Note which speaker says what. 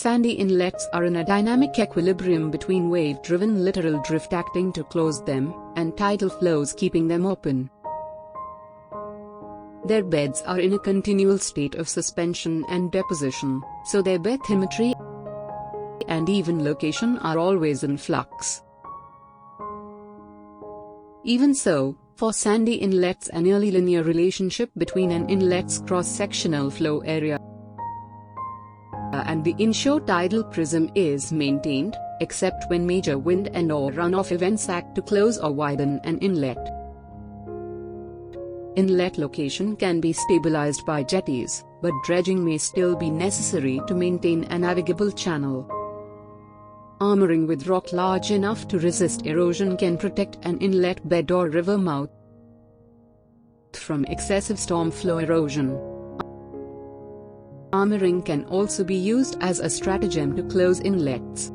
Speaker 1: Sandy inlets are in a dynamic equilibrium between wave-driven littoral drift acting to close them, and tidal flows keeping them open. Their beds are in a continual state of suspension and deposition, so their bathymetry and even location are always in flux. Even so, for sandy inlets, a nearly linear relationship between an inlet's cross-sectional flow area and the inshore tidal prism is maintained, except when major wind and/or runoff events act to close or widen an inlet. Inlet location can be stabilized by jetties, but dredging may still be necessary to maintain a navigable channel. Armoring with rock large enough to resist erosion can protect an inlet bed or river mouth from excessive storm flow erosion. Armoring can also be used as a stratagem to close inlets.